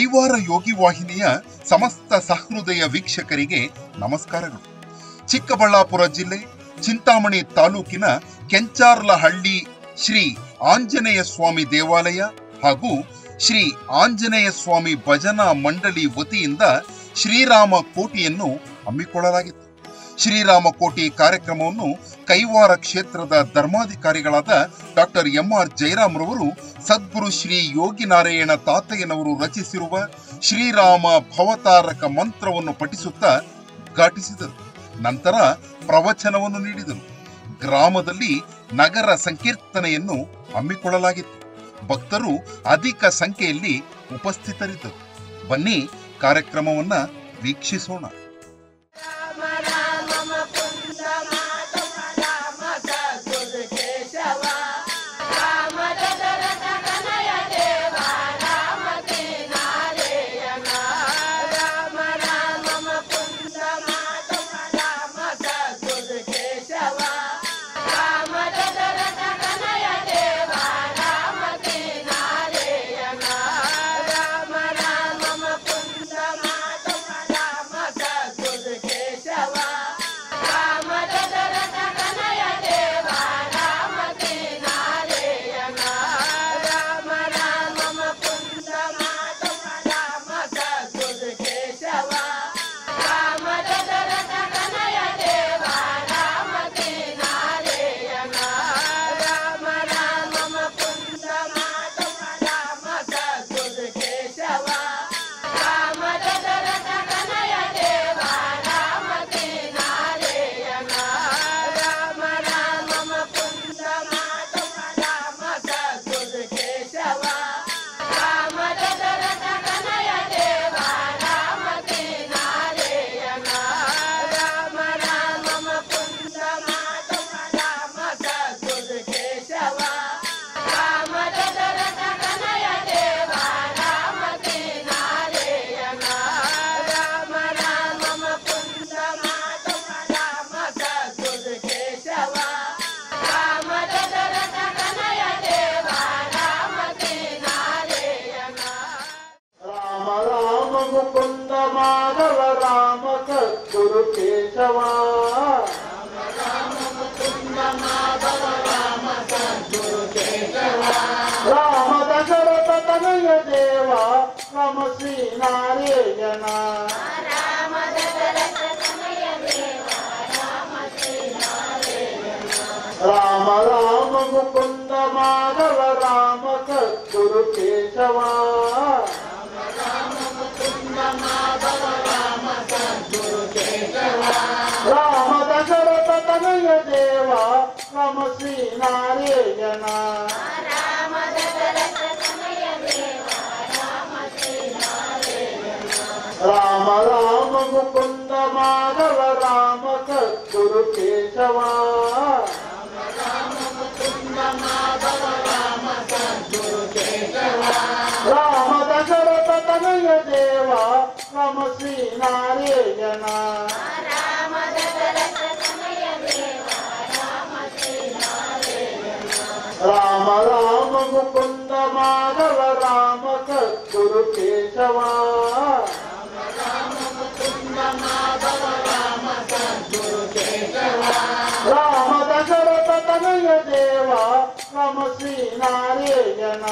ಕೈವಾರ ಯೋಗಿ ವಾಹಿನಿಯ ಸಮಸ್ತ ಸಹೃದಯ ವೀಕ್ಷಕರಿಗೆ ನಮಸ್ಕಾರಗಳು. ಚಿಕ್ಕಬಳ್ಳಾಪುರ ಜಿಲ್ಲೆ ಚಿಂತಾಮಣಿ ತಾಲೂಕಿನ ಕೆಂಚಾರ್ಲಹಳ್ಳಿ ಶ್ರೀ ಆಂಜನೇಯ ಸ್ವಾಮಿ ದೇವಾಲಯ ಹಾಗೂ ಶ್ರೀ ಆಂಜನೇಯ ಸ್ವಾಮಿ ಭಜನಾ ಮಂಡಳಿ ವತಿಯಿಂದ ಶ್ರೀರಾಮ ಕೋಟಿಯನ್ನು ಹಮ್ಮಿಕೊಳ್ಳಲಾಗಿತ್ತು. ಶ್ರೀರಾಮ ಕೋಟಿ ಕಾರ್ಯಕ್ರಮವನ್ನು ಕೈವಾರ ಕ್ಷೇತ್ರದ ಧರ್ಮಾಧಿಕಾರಿಗಳಾದ ಡಾಕ್ಟರ್ ಎಂ.ಆರ್. ಜಯರಾಮ್ ರವರು ಸದ್ಗುರು ಶ್ರೀ ಯೋಗಿ ನಾರಾಯಣ ತಾತಯ್ಯನವರು ರಚಿಸಿರುವ ಶ್ರೀರಾಮ ಭವತಾರಕ ಮಂತ್ರವನ್ನು ಪಠಿಸುತ್ತಾ ಉದ್ಘಾಟಿಸಿದರು. ನಂತರ ಪ್ರವಚನವನ್ನು ನೀಡಿದರು. ಗ್ರಾಮದಲ್ಲಿ ನಗರ ಸಂಕೀರ್ತನೆಯನ್ನು ಹಮ್ಮಿಕೊಳ್ಳಲಾಗಿತ್ತು. ಭಕ್ತರು ಅಧಿಕ ಸಂಖ್ಯೆಯಲ್ಲಿ ಉಪಸ್ಥಿತರಿದ್ದರು. ಬನ್ನಿ ಕಾರ್ಯಕ್ರಮವನ್ನ ವೀಕ್ಷಿಸೋಣ. मुकुंद माधव राम सद्गुरु केशव राम दशरथ तनय देवा राम श्री नारायण राम राम मुकुंद माधव राम सद्गुरु केशव राम दशरथ तनय देवा राम श्री नारायण राम राम मुकुंद माधव राम सद्गुरु केशव राम दशरथ तनय देवा राम श्री नारायण राम राम मुकुंद माधव राम सद्गुरु केशव राम दशरथ तनय देवा राम श्री नारायण